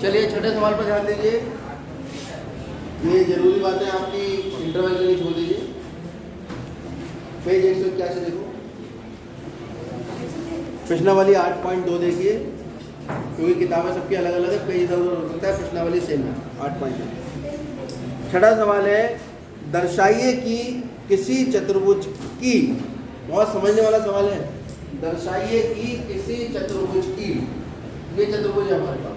चलिए छठे सवाल पर ध्यान दीजिए। ये जरूरी बातें आपकी इंटरवल के लिए छोड़ दीजिए। पेज 181 देखो, प्रश्नावली 8.2 देखिए, क्योंकि किताबें सबकी अलग अलग है, पेज इधर उधर हो सकता है, प्रश्नावली सेम है 8.2। छठा सवाल है, दर्शाइए कि किसी चतुर्भुज की, बहुत समझने वाला सवाल है, दर्शाइए कि किसी चतुर्भुज की, ये चतुर्भुज है हमारे पास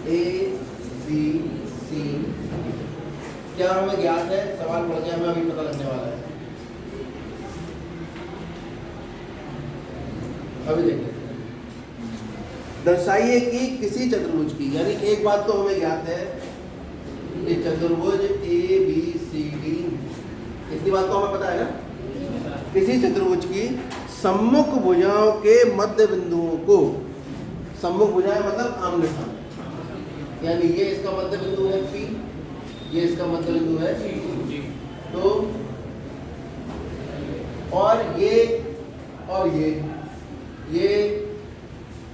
ए बी सी, क्या हमें ज्ञात है, सवाल पढ़ के हमें अभी पता लगने वाला है। अभी देखिए, दर्शाइए कि किसी चतुर्भुज की, यानी एक बात तो हमें ज्ञात है कि चतुर्भुज ए बी सी डी, इतनी बात तो हमें पता है ना। किसी चतुर्भुज की सम्मुख भुजाओं के मध्य बिंदुओं को, सम्मुख भुजाएं मतलब आमने सामने, यानी ये इसका मध्य बिंदु है P, ये इसका मध्य बिंदु है P, तो और ये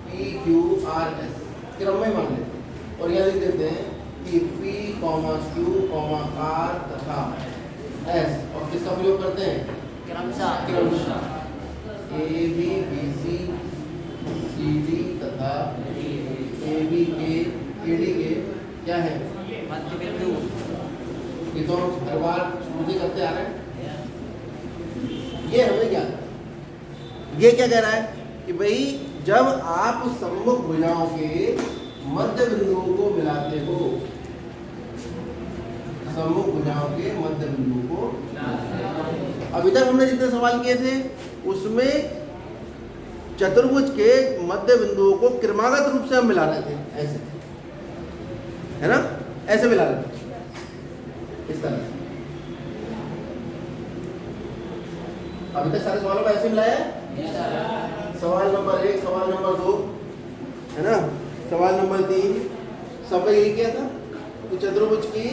P Q R S क्रम में मान लेते हैं, और यहाँ लिख देते हैं कि P, Q, R तथा S, और किसका प्रयोग करते हैं, क्रमशः A B B C C D तथा A B के A D के क्या है मध्य बिंदु, ये तो हम हर बार शुरू से करते आ रहे हैं। ये हमें क्या, ये क्या कह रहा है कि भाई जब आप सम्मुख भुजाओं के मध्य बिंदुओं को मिलाते हो, सम्मुख भुजाओं के मध्य बिंदुओं को, अभी तक हमने जितने सवाल किए थे उसमें चतुर्भुज के मध्य बिंदुओं को क्रमागत रूप से हम मिला रहे थे, ऐसे है ना, ऐसे मिला रहे थे इस तरह से। अभी तक सारे सवालों को ऐसे मिलाया है, सवाल नंबर 1, सवाल नंबर 2, है ना, सवाल नंबर 3, सब में यही किया था कि चतुर्भुज की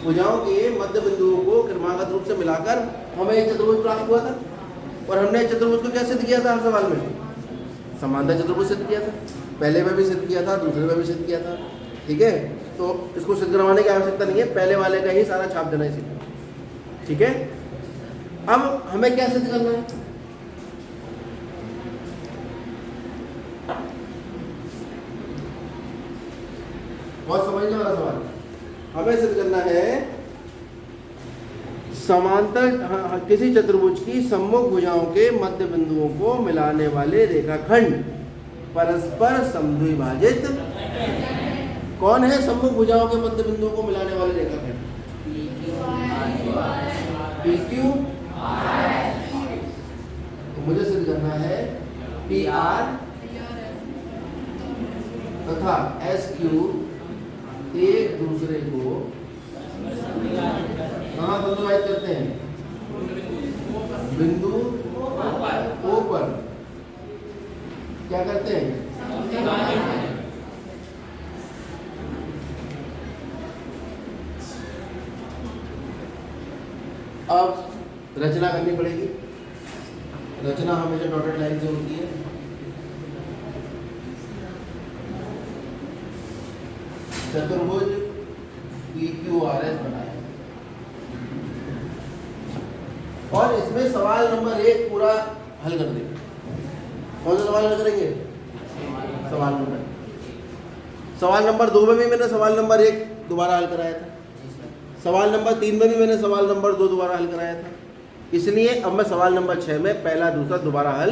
भुजाओं के मध्य बिंदुओं को क्रमागत रूप से मिलाकर हमें एक चतुर्भुज प्राप्त हुआ था, और हमने चतुर्भुज को क्या सिद्ध किया था हर सवाल में, समानता चतुर्भुज सिद्ध किया था, पहले में भी सिद्ध किया था, दूसरे में भी सिद्ध किया था, ठीक है। तो इसको सिद्ध करवाने की आवश्यकता नहीं है, पहले वाले का ही सारा छाप देना है इसी, ठीक है। अब हमें क्या सिद्ध करना है, बहुत समझने वाला सवाल, हमें सिद्ध करना है समांतर किसी चतुर्भुज की सम्मुख भुजाओं के मध्य बिंदुओं को मिलाने वाले रेखाखंड परस्पर समद्विभाजित, कौन है सम्मुख भुजाओं के मध्य बिंदुओं को मिलाने वाले रेखाखंड, PQ, तो मुझे सिद्ध करना है PR तथा SQ एक दूसरे को कहाँ समद्विभाजित करते हैं, बिंदु O पर क्या करते हैं, अब रचना करनी पड़ेगी। रचना हमेशा डॉटेड लाइन से होती है। चतुर्भुज PQRS बनाए, और इसमें सवाल नंबर 1 पूरा हल कर देंगे। कौन सा सवाल हल करेंगे, सवाल नंबर 2 में भी मैंने सवाल नंबर 1 दोबारा हल कराया था, सवाल नंबर 3 में भी मैंने सवाल नंबर 2 दोबारा हल कराया था, इसलिए अब मैं सवाल नंबर 6 में पहला दूसरा दोबारा हल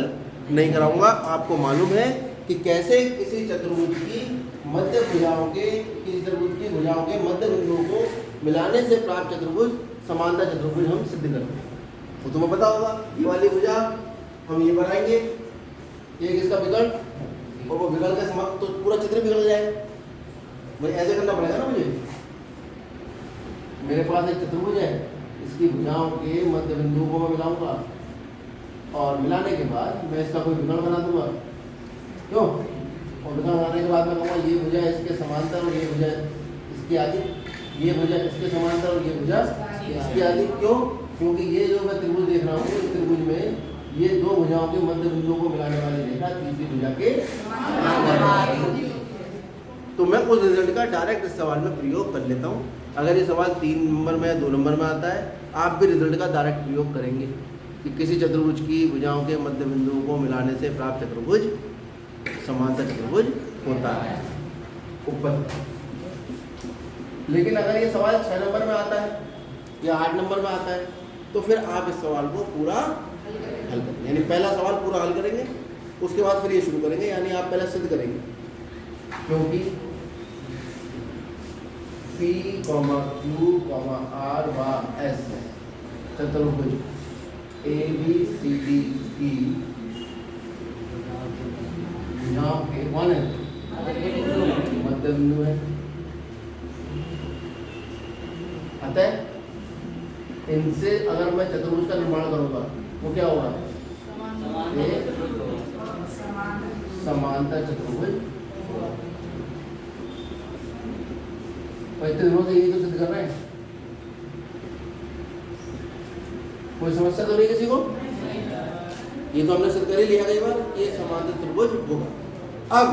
नहीं कराऊंगा। आपको मालूम है कि कैसे किसी चतुर्भुज की मध्य भुजाओं के, किसी चतुर्भुज की भुजाओं के मध्य बिंदुओं को मिलाने से प्राप्त चतुर्भुज समानता चतुर्भुज हम सिद्ध करते हैं। तो तुम्हें पता होगा ये वाली भुजा हम ये बनाएंगे, ये इसका विकर्ण, और वो विकर्ण का समाप्त तो पूरा चित्र बिगड़ जाएगा। भाई ऐसे करना पड़ेगा ना मुझे, मेरे पास एक चतुर्भुज है, इसकी भुजाओं के मध्य बिंदुओं को मैं मिलाऊंगा, और मिलाने के बाद मैं इसका कोई विकर्ण बना दूंगा, क्यों, और भुजा बनाने के बाद मैं कहूँगा ये भुजा इसके समांतर और ये भुजा इसके आगे, ये भुजा इसके समांतर और ये भुजा इसके आगे। क्यों? क्योंकि ये जो मैं त्रिभुज देख रहा हूँ, इस त्रिभुज में ये दो भुजाओं के मध्य बिंदुओं को मिलाने वाली रेखा तीसरी भुजा के, तो मैं उस रिजल्ट का डायरेक्ट इस सवाल में प्रयोग कर लेता हूँ। अगर ये सवाल 3 नंबर में या 2 नंबर में आता है, आप भी रिजल्ट का डायरेक्ट प्रयोग करेंगे कि किसी चतुर्भुज की भुजाओं के मध्य बिंदुओं को मिलाने से प्राप्त चतुर्भुज समांतर चतुर्भुज होता है ऊपर। लेकिन अगर ये सवाल 6 नंबर में आता है या 8 नंबर में आता है, तो फिर आप इस सवाल को पूरा हल करेंगे, यानी पहला सवाल पूरा हल करेंगे, उसके बाद फिर ये शुरू करेंगे, यानी आप पहले सिद्ध करेंगे। क्योंकि P, Q, R व S चतुर्भुज ABCD की भुजाओं के कौन है? मध्य बिंदु है। अतः इनसे अगर मैं चतुर्भुज का निर्माण करूंगा वो क्या होगा? एक समांतर चतुर्भुज। इतने दिनों से यही तो सिद्ध कर रहे हैं, कोई समस्या तो नहीं किसी को? ये तो हमने सिद्ध कर ही लिया कई बार, ये समांतर चतुर्भुज होगा। अब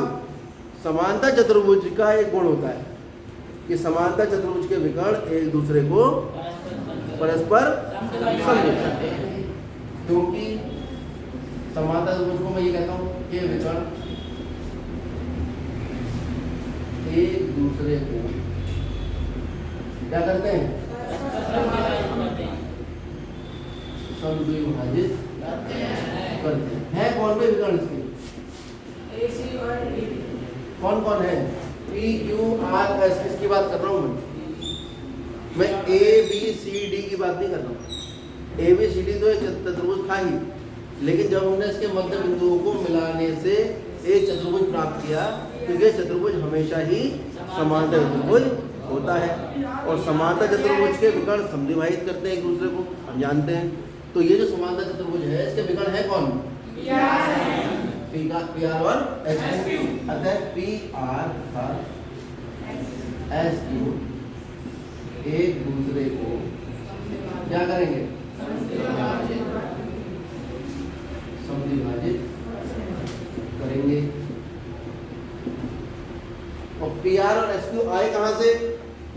समांतर चतुर्भुज का एक गुण होता है कि समांतर चतुर्भुज के विकर्ण एक दूसरे को परस्पर सममित हैं। क्योंकि समांतर चतुर्भुज को मैं ये कहता हूँ कि विकर्ण एक दूसरे को क्या करते हैं? समद्विभाजित करते हैं। कौन पे विकर्ण इसके? कौन कौन है? P, Q, R, S। इसकी बात कर रहा हूँ मैं A, B, C, D की बात नहीं कर रहा हूँ। A, B, C, D तो एक चतुर्भुज था ही, लेकिन जब हमने इसके मध्य बिंदुओं को मिलाने से एक चतुर्भुज प्राप्त किया, क्योंकि चतुर्भुज हमेशा ही समांतर चतुर्भुज होता है और समांतर चतुर्भुज के विकर्ण समद्विभाजित करते हैं एक दूसरे को, हम जानते हैं। तो ये जो समांतर चतुर्भुज है इसके विकर्ण है कौन? P, R और S। अतः P, R तथा S एक दूसरे को क्या करेंगे? समद्विभाजित करेंगे। और PR और SQ आए कहां से?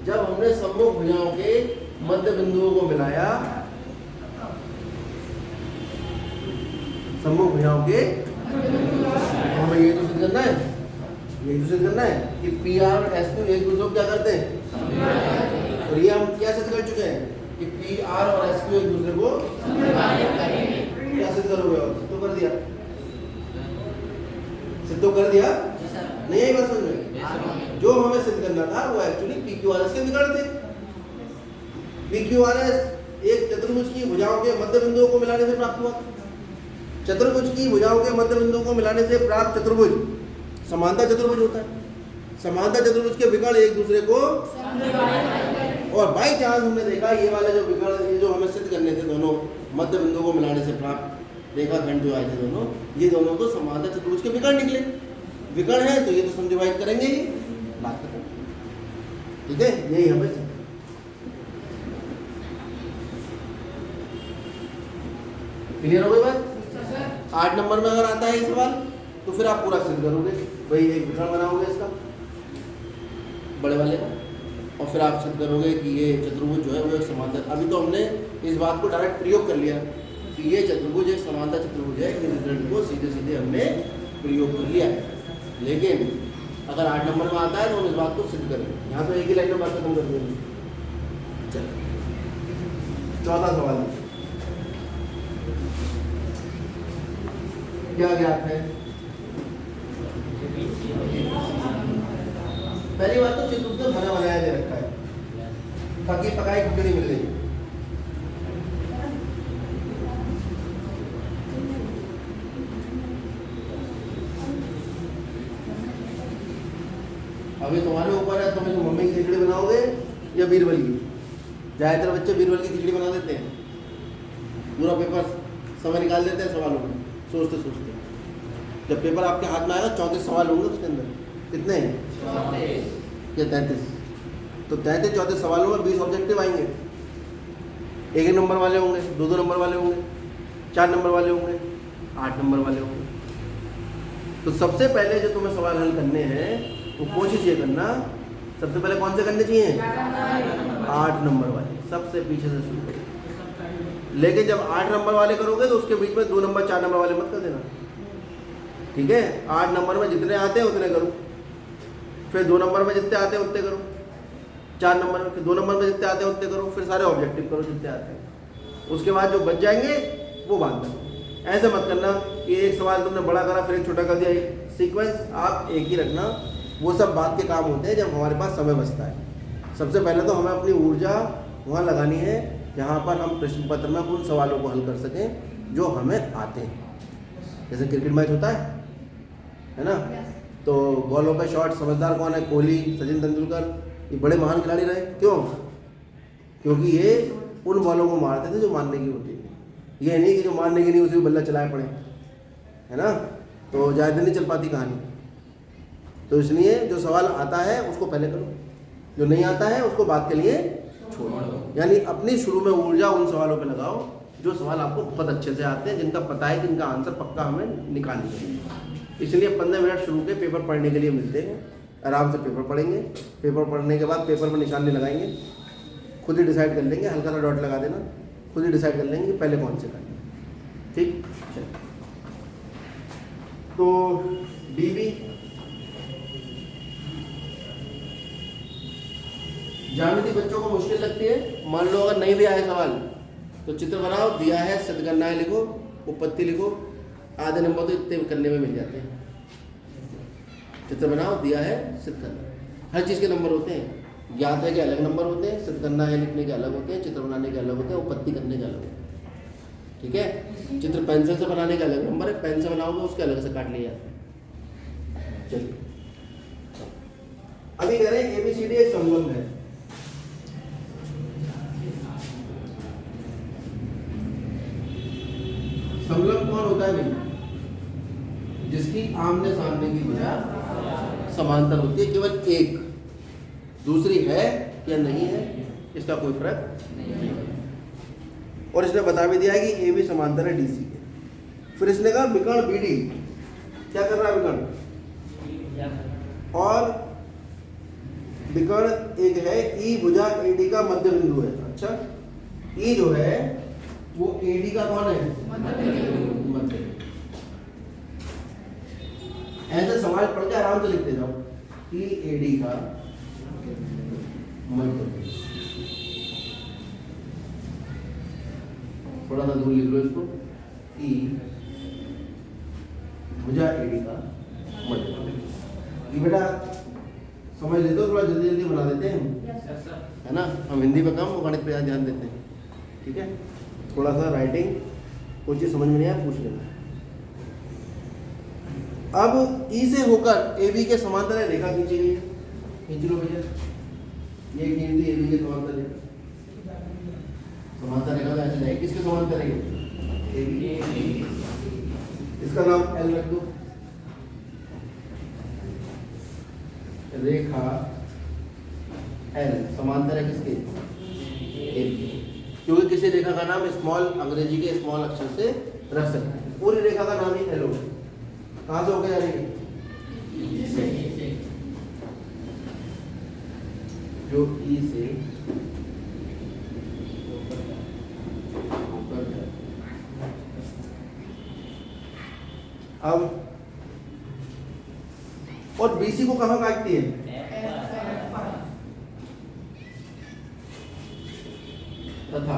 जब हमने सम्मुख भुजाओं के मध्य बिंदुओं को मिलाया, सम्मुख भुजाओं के, हमें ये तो सिद्ध करना है, ये तो सिद्ध करना है कि PR और SQ एक दूसरे को क्या करते हैं, और ये हम क्या सिद्ध कर चुके हैं कि PR और SQ एक दूसरे को क्या सिद्ध करोगे? और सिद्ध कर दिया, सिद्ध कर दिया नहीं है बात समझ में? जो हमें सिद्ध करना था वो एक्चुअली PQRS के विकर्ण थे। PQRS एक चतुर्भुज की भुजाओं के मध्य बिंदुओं को मिलाने से प्राप्त हुआ। चतुर्भुज की भुजाओं के मध्य बिंदुओं को मिलाने से प्राप्त चतुर्भुज समांतर चतुर्भुज होता है। समांतर चतुर्भुज के विकर्ण एक दूसरे को, और बाई चांस हमने देखा ये वाले जो विकर्ण, ये जो हमें सिद्ध करने थे दोनों मध्य बिंदुओं को मिलाने से प्राप्त रेखाखंड जो आए थे दोनों, ये दोनों तो समांतर चतुर्भुज के विकर्ण निकले। विकर्ण है तो ये तो समद्विभाजित करेंगे ही, बात करें, ठीक है? यही हमें क्लियर हो गई बात? 8 नंबर में अगर आता है ये सवाल तो फिर आप पूरा सिद्ध करोगे, वही एक विकर्ण बनाओगे इसका बड़े वाले का, और फिर आप सिद्ध करोगे कि ये चतुर्भुज जो है वो एक समांतर। अभी तो हमने इस बात को डायरेक्ट प्रयोग कर लिया कि ये चतुर्भुज एक समांतर चतुर्भुज है, इस रिजल्ट को सीधे सीधे हमने प्रयोग कर लिया है। लेकिन अगर 8 नंबर में आता है तो हम इस बात को सिद्ध करेंगे। यहाँ तो एक ही लाइन में बात खत्म कर देंगे। चलो 14 सवाल क्या ज्ञात है? पहली बात तो चित्र तो बना बनाया दे रखा है, पकी पकाई खिचड़ी मिल गई। अभी तुम्हारे ऊपर है, तुम मम्मी की खिचड़ी बनाओगे या बीरबल की? ज़्यादातर बच्चे बीरबल की खिचड़ी बना देते हैं, पूरा पेपर समय निकाल देते हैं सवालों में सोचते सोचते। जब पेपर आपके हाथ में आएगा 34 सवाल होंगे उसके अंदर। कितने? 34 या 33? तो 33-34 सवालों में 20 ऑब्जेक्टिव आएंगे। 1 नंबर वाले होंगे, 2 नंबर वाले होंगे, 4 नंबर वाले होंगे, 8 नंबर वाले होंगे। तो सबसे पहले जो तुम्हें सवाल हल करने हैं वो कोशिश ये करना, सबसे पहले कौन से करने चाहिए? 8 नंबर वाले, सबसे पीछे से शुरू करो। लेकिन जब 8 नंबर वाले करोगे तो उसके बीच में 2 नंबर 4 नंबर वाले मत कर देना, ठीक है? 8 नंबर में जितने आते हैं उतने करो, फिर 2 नंबर में जितने आते हैं उतने करो, 4 नंबर में, फिर 2 नंबर में जितने आते हैं उतने करो, फिर सारे ऑब्जेक्टिव करो जितने आते हैं। उसके बाद जो बच जाएंगे वो बात करो। ऐसे मत करना कि एक सवाल तुमने बड़ा करा फिर एक छोटा कर दिया। सीक्वेंस आप एक ही रखना। वो सब बात के काम होते हैं जब हमारे पास समय बचता है। सबसे पहले तो हमें अपनी ऊर्जा वहाँ लगानी है जहाँ पर हम प्रश्न पत्र में उन सवालों को हल कर सकें जो हमें आते हैं। जैसे क्रिकेट मैच होता है ना, तो बॉलों पे शॉट समझदार कौन है? कोहली, सचिन तेंदुलकर, ये बड़े महान खिलाड़ी रहे। क्यों? क्योंकि ये उन बॉलों को मारते थे जो मारने की होती थी। ये नहीं कि जो मारने की नहीं उसी को बल्ला चलाए पड़े, है ना, तो ज़्यादा नहीं चल पाती कहानी। तो इसलिए जो सवाल आता है उसको पहले करो, जो नहीं आता है उसको बात के लिए छोड़ो। यानी अपनी शुरू में ऊर्जा उन सवालों पे लगाओ जो सवाल आपको बहुत अच्छे से आते हैं, जिनका पता है कि इनका आंसर पक्का हमें निकालनी है। इसलिए 15 मिनट शुरू के पेपर पढ़ने के लिए मिलते हैं। आराम से पेपर पढ़ेंगे, पेपर पढ़ने के बाद पेपर में निशानी लगाएंगे, खुद ही डिसाइड कर लेंगे, हल्का सा डॉट लगा देना, खुद ही डिसाइड कर लेंगे कि पहले कौन से करना है। ठीक, चलिए। तो डीबी ज्यामिति बच्चों को मुश्किल लगती है। मान लो अगर नहीं भी आए सवाल तो चित्र बनाओ, दिया है सिद्ध करना है लिखो, उपपत्ति लिखो, आधे नंबर तो इतने करने में मिल जाते हैं। चित्र बनाओ, दिया है सिद्ध करना, हर चीज़ के नंबर होते हैं। ज्ञात है के अलग नंबर होते हैं, सिद्ध करना है लिखने के अलग होते हैं, चित्र बनाने के अलग होते हैं, उपपत्ति करने के अलग होते हैं। ठीक है, चित्र पेंसिल से बनाने का अलग नंबर है, पेन से बनाओगे उसके अलग से काट लिया जाता है। चलिए अभी कह रहे हैं ABCD एक संबंध है। समलंब कौन होता है भाई? जिसकी आमने सामने की भुजा समांतर होती है, केवल एक, दूसरी है या नहीं है इसका कोई फर्क नहीं। और इसने बता भी दिया है कि AB समांतर है DC के। फिर इसने कहा विकर्ण BD क्या कर रहा है? विकर्ण, और विकर्ण एक है E भुजा AD का मध्य बिंदु है। अच्छा, E जो है वो AD का कौन है? मध्य। ऐसे सवाल पढ़ के आराम से लिखते जाओ, E AD का मध्य। थोड़ा सा दूर लिख लो इसको, E भुजा AD का मध्य। ये बेटा समझ लेते हो, थोड़ा जल्दी जल्दी बना देते हैं हम, है ना। हम हिंदी पे कम, गणित पे ध्यान देते हैं। ठीक है, थोड़ा सा राइटिंग कोई चीज़ समझ में नहीं आया पूछ लेना। अब E से होकर AB के समांतर है रेखा खींची गई है। खींच लो भैया, ये खींच दी AB के समांतर रेखा। समांतर रेखा ऐसे जाएगी, किसके समांतर है? AB। इसका नाम L रख दो। रेखा L समांतर है किसके? AB। क्योंकि किसी रेखा का नाम स्मॉल अंग्रेजी के स्मॉल अक्षर से रख सकते हैं। पूरी रेखा का नाम ही L होगा। कहाँ से होकर जा रही है? जो E से होकर जाए। अब और BC को कहाँ काटती है? तथा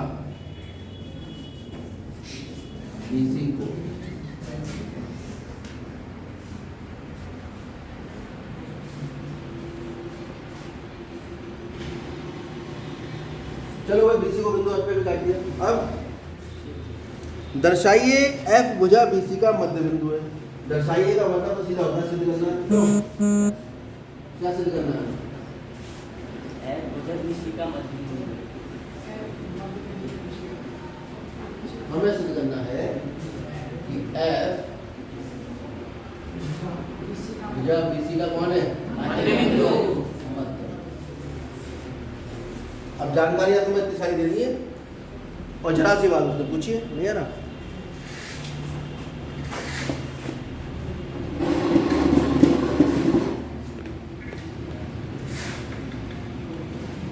BC को चलो भाई BC को बिंदु F पे भी काट दिया। अब दर्शाइए F भुजा BC का मध्य बिंदु है। दर्शाइए का मतलब तो सीधा होता है सिद्ध करना। क्या सिद्ध करना है? F भुजा BC का मध्य बिंदु। हमें सिद्ध करना है कि F भुजा BC का कौन है? मध्य बिंदु। मध्य। अब जानकारियां तुम्हें इतनी सारी दे दी है और जरा सी बात उसने पूछिए भैया ना।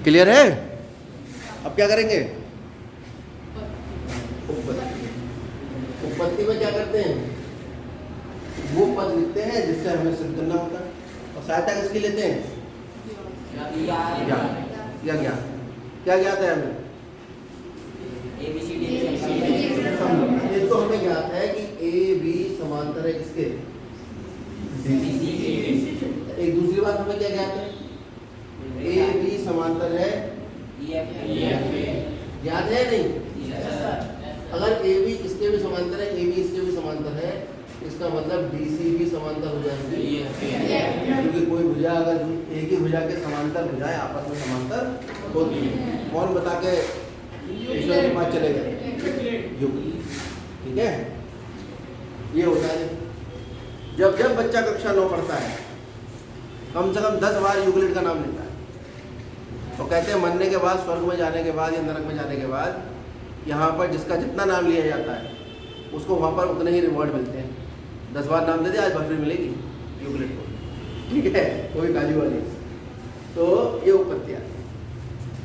क्लियर है? अब क्या करेंगे? उपपत्ति में क्या करते हैं? वो पद लिखते हैं जिससे हमें सिद्ध करना होता है और सहायता किसकी लेते हैं? ज्ञान। क्या ज्ञान? क्या ज्ञात है हमें? ABCD। ये तो हमें ज्ञात है कि AB समांतर है किसके? BC। एक दूसरी बात हमें क्या ज्ञात है? AB समांतर है EF। ज्ञात है नहीं? अगर AB इसके भी समांतर है, AB इसके भी समांतर है, इसका मतलब DC भी समांतर हो जाएगी। क्योंकि कोई भुजा अगर एक ही भुजा के समांतर भुजाएं आपस में समांतर होती है, कौन बता के ईश्वर के पास चले गए? युगल। ठीक है, ये होता है। जब जब बच्चा कक्षा 9 पढ़ता है कम से कम 10 बार यूक्लिड का नाम लेता है तो कहते हैं मरने के बाद, स्वर्ग में जाने के बाद या नरक में जाने के बाद यहाँ पर जिसका जितना नाम लिया जाता है उसको वहाँ पर उतने ही रिवॉर्ड मिलते हैं। 10 बार नाम दे दे, आज बकरी मिलेगी यूक्लिड को। ठीक है, कोई काजू वाली। तो ये उपपत्तियाँ,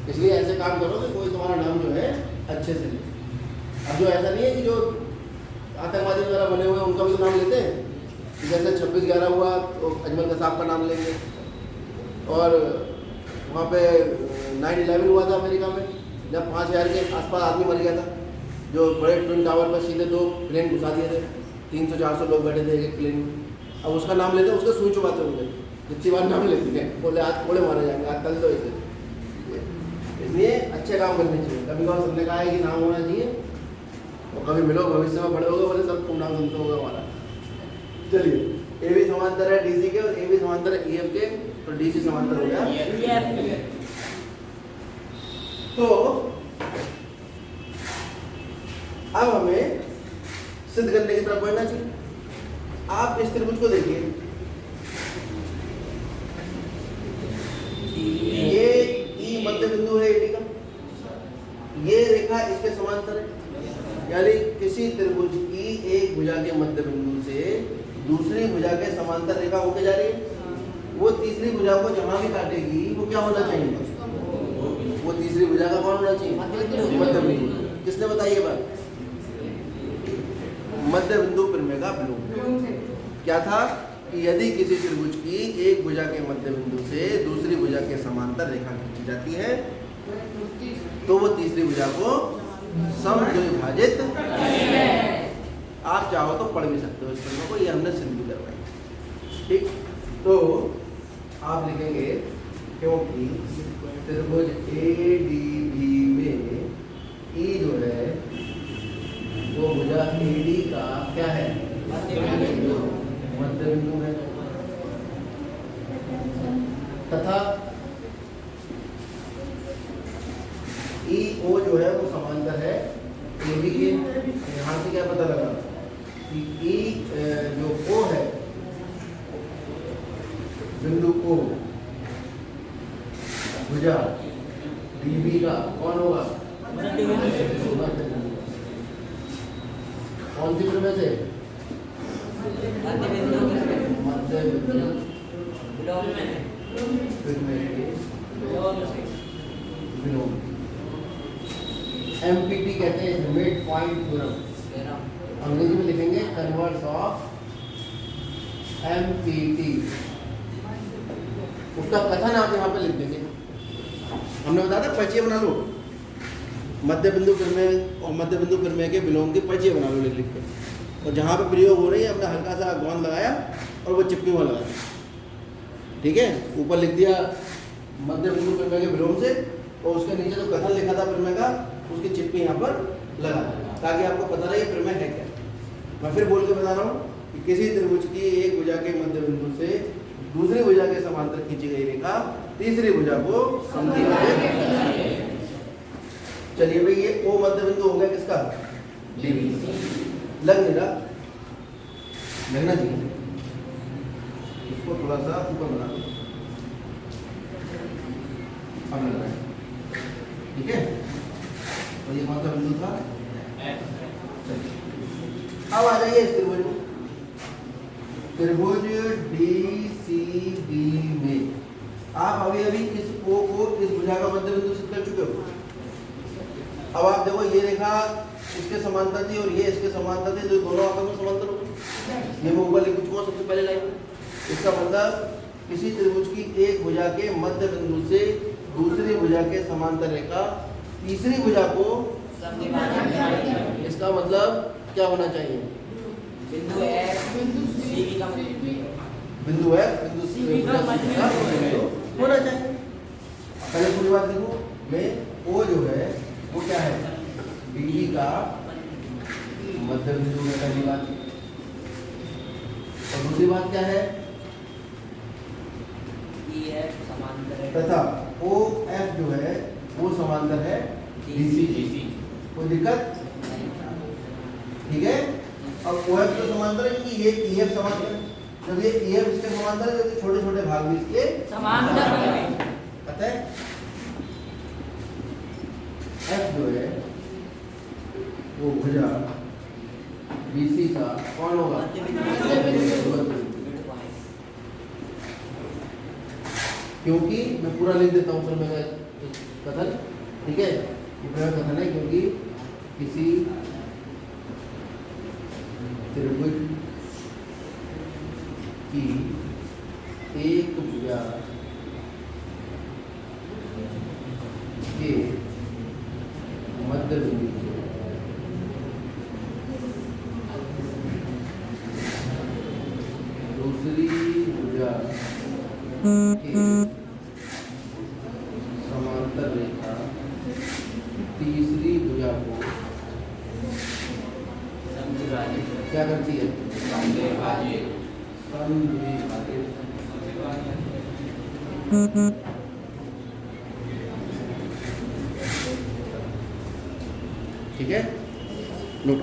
इसलिए ऐसे काम करो कि कोई तुम्हारा नाम जो है अच्छे से ले। अब जो ऐसा नहीं है कि जो आतंकवादी वगैरह बने हुए हैं उनका भी तो नाम लेते हैं। जैसे 26/11 हुआ तो अजमल कसाब का नाम लेंगे, और वहाँ पे 9/11 हुआ था अमेरिका में, जब 5000 के आसपास आदमी मर गया था, जो बड़े ट्विन टावर पर सीधे 2 प्लेन घुसा दिए थे, 300-400 लोग बैठे थे एक प्लेन में। अब उसका नाम लेते हैं, उसके सुई चुबाते होंगे, जितनी बार नाम लेते हैं बोले आज थोड़े मारे जाएंगे, आज तल दो इसे। इसलिए अच्छे काम करने चाहिए। कभी कभार सबने कहा है कि नाम होना चाहिए, और कभी मिलो भविष्य में बड़े होगा बोले सब तुम नाम सुनते होगा हमारा। चलिए, AB समांतर है DC के और AB समांतर है EF के, तो DC समांतर हो गया। तो अब हमें सिद्ध करने की तरफ बढ़ना चाहिए। आप इस त्रिभुज को देखिए, ये E मध्य बिंदु है AD का, ये रेखा इसके समांतर है, यानी किसी त्रिभुज की एक भुजा के मध्य बिंदु से दूसरी भुजा के समांतर रेखा होके जा रही है। वो तीसरी भुजा को जहां भी काटेगी वो क्या होना चाहिए? वो तीसरी भुजा का कौन होना चाहिए? मध्य बिंदु। किसने बताई ये बात? मध्य बिंदु प्रमेय का विलोम। क्या था कि यदि किसी त्रिभुज की एक भुजा के मध्य बिंदु से दूसरी भुजा के समांतर रेखा खींची जाती है तो वो तीसरी भुजा को समद्विभाजित। आप चाहो तो पढ़ भी सकते हो इस प्रमेय को, ये हमने सिद्ध भी करवाई। ठीक, तो आप लिखेंगे क्योंकि त्रिभुज ADB में E जो है वो भुजा AD का क्या है? मध्य बिंदु है, तथा EO जो है वो समांतर है AB के। यहाँ से क्या पता लगा कि E जो O है, बिंदु O भुजा DB का कौन होगा? कौन सी प्रमेय से? मध्य बिंदु प्रमेय के विलोम। MPT कहते हैं, मिड पॉइंट थ्योरम। अंग्रेजी में लिखेंगे कन्वर्स ऑफ MPT। उसका कथन आप यहाँ पे लिख देंगे। हमने बताया था परिचय बना लो, मध्य बिंदु प्रमेय और मध्य बिंदु प्रमेय के विलोम की परिचय बना लो लिख लिख के, और जहाँ पे प्रयोग हो रही है हमने हल्का सा गोंद लगाया और वो चिपकी वहाँ लगा दिया। ठीक है, ऊपर लिख दिया मध्य बिंदु प्रमेय के विलोम से, और उसके नीचे जो कथन लिखा था प्रमेय का उसकी चिपकी यहाँ पर लगा, ताकि आपको पता रहे प्रमेय है क्या। मैं फिर बोल के बता रहा हूँ कि किसी त्रिभुज की एक भुजा के मध्य बिंदु से दूसरी भुजा के समांतर खींची गई रेखा तीसरी भुजा को समद्विभाजित। चलिए भाई, ये O मध्य बिंदु हो गया किसका? DB। लग नहीं रहा? लगना चाहिए। इसको थोड़ा सा ऊपर बना दो, अब लग रहा है, ठीक है। और ये कौन सा बिंदु था? चलिए अब आ जाइए इस त्रिभुज में, त्रिभुज DCB में आप अभी अभी इस O को इस भुजा का मध्य बिंदु सिद्ध कर चुके हो। अब आप देखो ये रेखा इसके समांतर थी और ये इसके समांतर थे, जो दोनों आपस में समांतर हो गए। ये मैं ऊपर लिख चुका हूं सबसे पहले लाइन। इसका मतलब किसी त्रिभुज की एक भुजा के मध्य बिंदु से दूसरी भुजा के समांतर रेखा तीसरी भुजा को इसका मतलब क्या होना चाहिए? बिंदु F CV का बिंदु है, बिंदु C का बिंदु होना चाहिए। पहले पूरी बात देखो, मैं O जो है वो क्या है? BD का मध्य बिंदु है पहली बात। और दूसरी बात क्या है? EF समांतर है तथा OF जो है वो समांतर है DC। कोई दिक्कत? ठीक है। अब OF तो समांतर है क्योंकि ये EF समांतर है। जब ये EF इसके समांतर है तो छोटे छोटे भाग भी इसके समांतर है। अतः F जो है वो भुजा BC का कौन होगा? क्योंकि मैं पूरा लिख देता हूँ, फिर मैं कथन, ठीक है। ये मेरा कथन है क्योंकि किसी त्रिभुज की एक भुजा के मध्य बिंदु से दूसरी भुजा के समांतर रेखा तीसरी भुजा को क्या करती है? समद्विभाजित। ठीक है, नोट।